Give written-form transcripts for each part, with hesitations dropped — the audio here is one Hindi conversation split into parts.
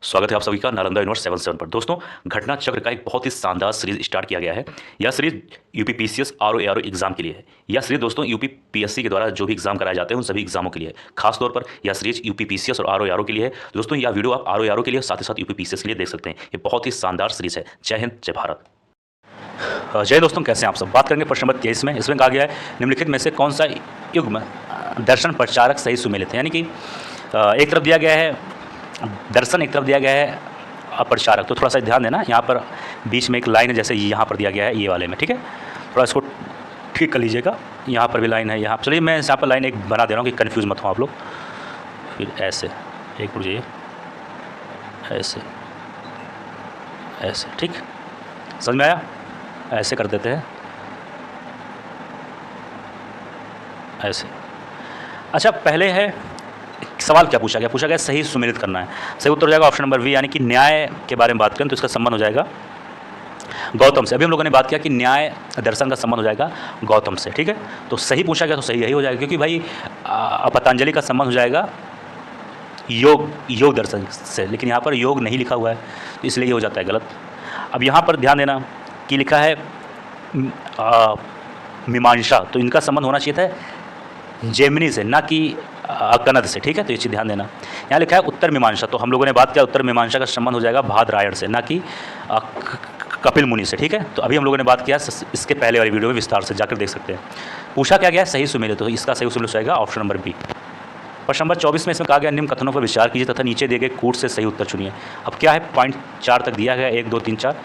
स्वागत है आप सभी का नालंदा यूनिवर्स 77 पर। दोस्तों, घटना चक्र का एक बहुत ही शानदार सीरीज स्टार्ट किया गया है। यह series UP PCS RO exam के लिए है। यह सीरीज दोस्तों यूपी पीएससी के द्वारा जो भी एग्जाम कराए जाते हैं उन सभी एग्जामों के लिए है। खास तौर पर यह सीरीज यूपी पीसीएस और आरओ के लिए है। दोस्तों, यह वीडियो आप आरओ के लिए साथ ही साथ यूपी पीसीएस के लिए देख सकते हैं। ये बहुत ही शानदार सीरीज है। जय हिंद, जय भारत। जय दोस्तों, कैसे हैं आप सब। बात करेंगे प्रश्न नंबर 23 में। इसमें कहा गया है निम्नलिखित में से कौन सा युग्म दर्शन प्रचारक सही सुमेलित है। यानी कि एक तरफ दिया गया है दर्शन, एक तरफ दिया गया है प्रचारक। तो थोड़ा सा ध्यान देना, यहाँ पर बीच में एक लाइन है, जैसे यहाँ पर दिया गया है ये वाले में, ठीक है। थोड़ा इसको ठीक कर लीजिएगा। यहाँ पर भी लाइन है, यहाँ चलिए मैं यहाँ पर लाइन एक बना दे रहा हूँ कि कन्फ्यूज़ मत हो आप लोग। फिर ऐसे एक रुक जाइए, ऐसे ऐसे, ठीक समझ में आया। ऐसे कर देते हैं, ऐसे। अच्छा, पहले है सवाल क्या पूछा गया। पूछा गया सही सुमेलित करना है। सही उत्तर हो जाएगा ऑप्शन नंबर बी, यानी कि न्याय के बारे में बात करें तो इसका संबंध हो जाएगा गौतम से। अभी हम लोगों ने बात किया कि न्याय दर्शन का संबंध हो जाएगा गौतम से, ठीक है। तो सही पूछा गया तो सही यही हो जाएगा, क्योंकि भाई पतंजलि का संबंध हो जाएगा योग दर्शन से, लेकिन यहाँ पर योग नहीं लिखा हुआ है तो इसलिए ये हो जाता है गलत। अब यहाँ पर ध्यान देना कि लिखा है मीमांसा, तो इनका संबंध होना चाहिए था जेमिनी से, ना कि कनद से, ठीक है। तो ये चीज़ ध्यान देना। यहाँ लिखा है उत्तर मीमांसा, तो हम लोगों ने बात किया उत्तर मीमांसा का संबंध हो जाएगा भादरायण से, ना कि कपिल मुनि से, ठीक है। तो अभी हम लोगों ने बात किया इसके पहले वाली वीडियो में विस्तार से, जाकर देख सकते हैं। पूछा क्या गया है सही सुमेलित, तो इसका सही सुमेलित हो जाएगा ऑप्शन नंबर बी। प्रश्न नंबर 24 में इसमें कहा गया निम्न कथनों पर विचार कीजिए तथा नीचे दिए गए कूट से सही उत्तर चुनिए। अब क्या है, पॉइंट 4 तक दिया गया, 1 2 3 4।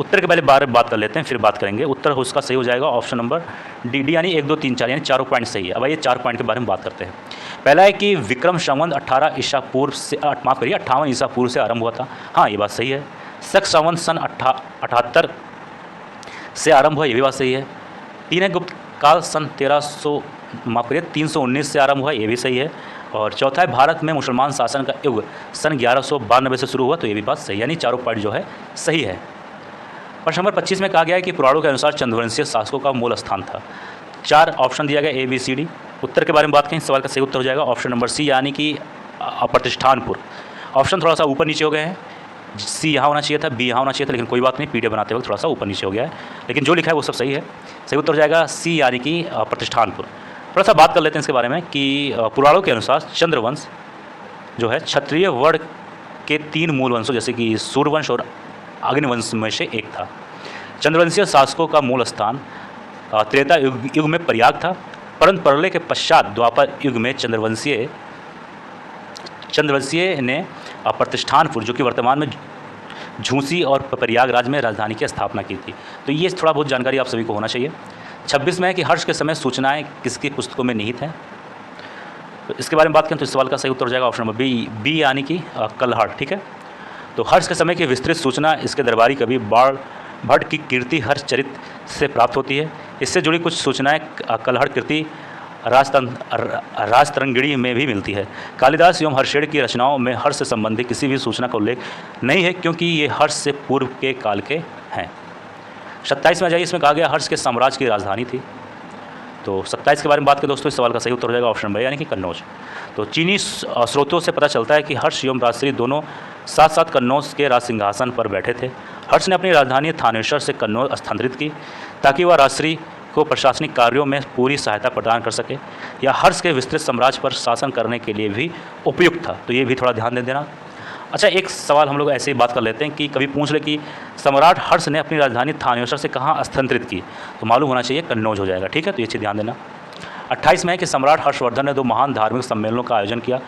उत्तर के पहले बात कर लेते हैं, फिर बात करेंगे। उत्तर उसका सही हो जाएगा ऑप्शन नंबर डी, यानी 1 2 3 4, यानी चारों पॉइंट सही है। अब ये 4 पॉइंट के बारे में बात करते हैं। पहला है कि विक्रम संवत 18 ईसा पूर्व से 58 ईसा पूर्व से आरंभ हुआ था। हाँ, ये बात सही है। शक संवत सन 78 से आरंभ हुआ, ये भी बात सही है। 3 है गुप्त काल सन 319 से आरंभ हुआ, ये भी सही है। और चौथा है भारत में मुसलमान शासन का युग सन 1192 से शुरू हुआ, तो ये भी बात सही है, यानी चारों पॉइंट जो है सही है। प्रश्न नंबर 25 में कहा गया है कि पुराणों के अनुसार चंद्रवंशीय शासकों का मूल स्थान था। 4 ऑप्शन दिया गया A B C D। उत्तर के बारे में बात करें, सवाल का सही उत्तर हो जाएगा ऑप्शन नंबर सी, यानी कि प्रतिष्ठानपुर। ऑप्शन थोड़ा सा ऊपर नीचे हो गए हैं, सी यहाँ होना चाहिए था, बी यहाँ होना चाहिए था, लेकिन कोई बात नहीं, पीडीएफ बनाते वक्त थोड़ा सा ऊपर नीचे हो गया है, लेकिन जो लिखा है वो सब सही है। सही उत्तर हो जाएगा सी, यानी कि प्रतिष्ठानपुर। थोड़ा सा बात कर लेते हैं इसके बारे में कि पुराणों के अनुसार चंद्रवंश जो है क्षत्रिय वर्ण के 3 मूल वंशों जैसे कि सूर्यवंश और अग्निवंश में से एक था। चंद्रवंशीय शासकों का मूल स्थान त्रेता युग में प्रयाग था, परंतु प्रलय के पश्चात द्वापर युग में चंद्रवंशीय ने प्रतिष्ठानपुर, जो कि वर्तमान में झूसी और प्रयागराज में राजधानी की स्थापना की थी। तो ये थोड़ा बहुत जानकारी आप सभी को होना चाहिए। 26 में है कि हर्ष के समय सूचनाएं किसकी पुस्तकों में निहित हैं। तो इसके बारे में बात करें तो इस सवाल का सही उत्तर हो जाएगा ऑप्शन नंबर बी, यानी कि कलहड़, ठीक है। तो हर्ष के समय की विस्तृत सूचना इसके दरबारी कवि भट्ट की कीर्ति हर्ष चरित से प्राप्त होती है। इससे जुड़ी कुछ सूचनाएं कलहड़ कीर्ति राजतरंगिणी में भी मिलती है। कालिदास एवं हर्षेण की रचनाओं में हर्ष से संबंधित किसी भी सूचना का उल्लेख नहीं है, क्योंकि ये हर्ष से पूर्व के काल के हैं। 27 में आ जाइए, इसमें कहा गया हर्ष के साम्राज्य की राजधानी थी। तो 27 के बारे में बात करें दोस्तों, इस सवाल का सही उत्तर हो जाएगा ऑप्शन नंबर, यानी कि कन्नौज। तो चीनी स्रोतों से पता चलता है कि हर्ष एवं राजश्री दोनों साथ साथ कन्नौज के राज सिंहासन पर बैठे थे। हर्ष ने अपनी राजधानी थानेश्वर से कन्नौज स्थानांतरित की ताकि वह राजश्री को प्रशासनिक कार्यों में पूरी सहायता प्रदान कर सके। यह हर्ष के विस्तृत साम्राज्य पर शासन करने के लिए भी उपयुक्त था, तो ये भी थोड़ा ध्यान दे देना। अच्छा, एक सवाल हम लोग ऐसे ही बात कर लेते हैं कि कभी पूछ ले कि सम्राट हर्ष ने अपनी राजधानी थानेश्वर से कहाँ स्थानांतरित की, तो मालूम होना चाहिए कन्नौज हो जाएगा, ठीक है। तो ये चीज़ ध्यान देना। 28 में है कि सम्राट हर्षवर्धन ने 2 महान धार्मिक सम्मेलनों का आयोजन किया।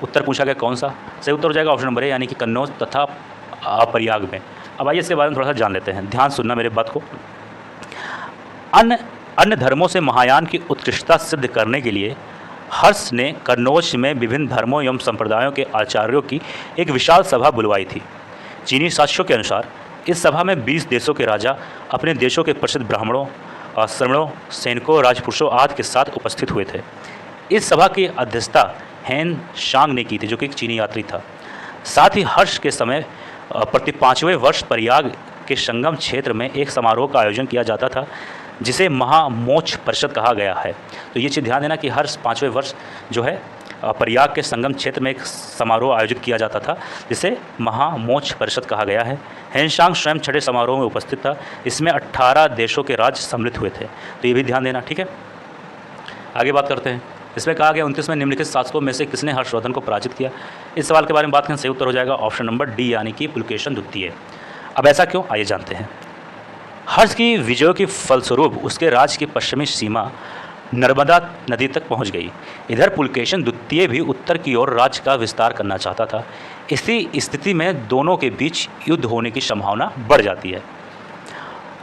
उत्तर पूछा गया कौन सा। सही उत्तर हो जाएगा ऑप्शन नंबर ए, यानी कि कन्नौज तथा प्रयाग में। अब आइए इसके बारे में थोड़ा सा जान लेते हैं, ध्यान सुनना मेरे बात को। अन्य धर्मों से महायान की उत्कृष्टता सिद्ध करने के लिए हर्ष ने कन्नौज में विभिन्न धर्मों एवं संप्रदायों के आचार्यों की एक विशाल सभा बुलवाई थी। चीनी साक्ष्यों के अनुसार इस सभा में 20 देशों के राजा अपने देशों के प्रसिद्ध ब्राह्मणों, श्रमणों, सैनिकों, राजपुरुषों आदि के साथ उपस्थित हुए थे। इस सभा की अध्यक्षता हेन शांग ने की थी, जो कि एक चीनी यात्री था। साथ ही हर्ष के समय प्रति 5वें वर्ष प्रयाग के संगम क्षेत्र में एक समारोह का आयोजन किया जाता था, जिसे महामोक्ष परिषद कहा गया है। तो ये चीज़ ध्यान देना कि हर 5वें वर्ष जो है प्रयाग के संगम क्षेत्र में एक समारोह आयोजित किया जाता था जिसे महामोक्ष परिषद कहा गया है। हेनशांग स्वयं छठे समारोह में उपस्थित था। इसमें 18 देशों के राज्य सम्मिलित हुए थे, तो ये भी ध्यान देना, ठीक है। आगे बात करते हैं। इसमें कहा गया 29 में निम्नलिखित शासकों में से किसने हर्षवर्धन को पराजित किया। इस सवाल के बारे में बात करें, सही उत्तर हो जाएगा ऑप्शन नंबर डी यानी कि पुलकेशन द्वितीय। अब ऐसा क्यों, आइए जानते हैं। हर्ष की विजयों के फलस्वरूप उसके राज्य की पश्चिमी सीमा नर्मदा नदी तक पहुंच गई। इधर पुलकेशन द्वितीय भी उत्तर की ओर राज्य का विस्तार करना चाहता था। इसी स्थिति में दोनों के बीच युद्ध होने की संभावना बढ़ जाती है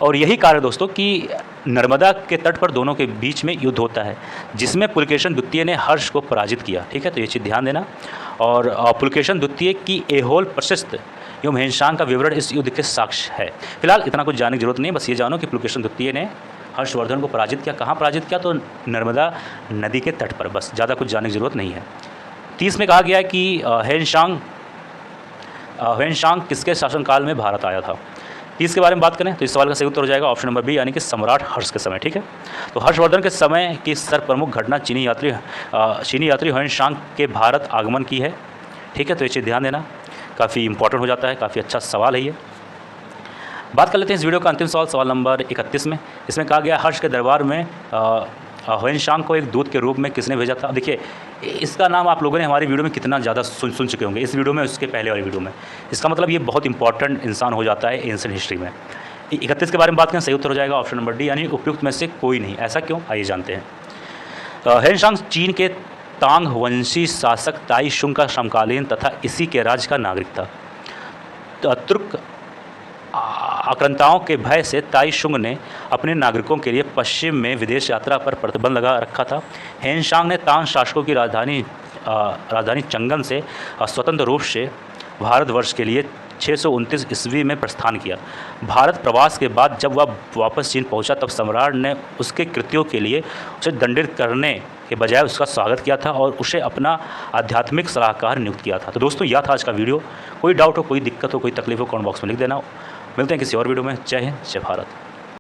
और यही कारण दोस्तों कि नर्मदा के तट पर दोनों के बीच में युद्ध होता है जिसमें पुलकेशन द्वितीय ने हर्ष को पराजित किया, ठीक है। तो ये चीज़ ध्यान देना। और पुलकेशन द्वितीय की एहोल प्रशस्त एवं हेनशांग का विवरण इस युद्ध के साक्ष्य है। फिलहाल इतना कुछ जानने की जरूरत नहीं, बस ये जानो कि पुलकेशन द्वितीय ने हर्षवर्धन को पराजित किया। कहाँ पराजित किया, तो नर्मदा नदी के तट पर, बस ज़्यादा कुछ जानने की जरूरत नहीं है। 30 में कहा गया है कि हेनशांग किसके शासनकाल में भारत आया था। 30 के बारे में बात करें तो इस सवाल का सही उत्तर हो जाएगा ऑप्शन नंबर बी यानी कि सम्राट हर्ष के समय, ठीक है। तो हर्षवर्धन के समय की सर्वप्रमुख घटना चीनी यात्री हेनशांग के भारत आगमन की है, ठीक है। तो ये चीज़ ध्यान देना, काफ़ी इंपॉर्टेंट हो जाता है, काफ़ी अच्छा सवाल है ये। बात कर लेते हैं इस वीडियो का अंतिम सवाल, सवाल नंबर 31 में। इसमें कहा गया हर्ष के दरबार में हेनशांग को एक दूत के रूप में किसने भेजा था। देखिए इसका नाम आप लोगों ने हमारी वीडियो में कितना ज़्यादा सुन चुके होंगे, इस वीडियो में, उसके पहले वाली वीडियो में। इसका मतलब ये बहुत इंपॉर्टेंट इंसान हो जाता है एंशिएंट हिस्ट्री में। 31 के बारे में बात करें, सही उत्तर हो जाएगा ऑप्शन नंबर डी यानी उपयुक्त में से कोई नहीं। ऐसा क्यों, आइए जानते हैं। हेनशांग चीन के तांग वंशी शासक ताई शुंग का समकालीन तथा इसी के राज्य का नागरिक था। तुर्क आक्रांताओं के भय से ताई शुंग ने अपने नागरिकों के लिए पश्चिम में विदेश यात्रा पर प्रतिबंध लगा रखा था। हेनशांग ने तांग शासकों की राजधानी चंगन से स्वतंत्र रूप से भारतवर्ष के लिए 629 ईस्वी में प्रस्थान किया। भारत प्रवास के बाद जब वह वापस चीन पहुंचा तब सम्राट ने उसके कृत्यों के लिए उसे दंडित करने के बजाय उसका स्वागत किया था और उसे अपना आध्यात्मिक सलाहकार नियुक्त किया था। तो दोस्तों यह था आज का वीडियो। कोई डाउट हो, कोई दिक्कत हो, कोई तकलीफ हो, कमेंट बॉक्स में लिख देना। मिलते हैं किसी और वीडियो में। जय हिंद, जय भारत।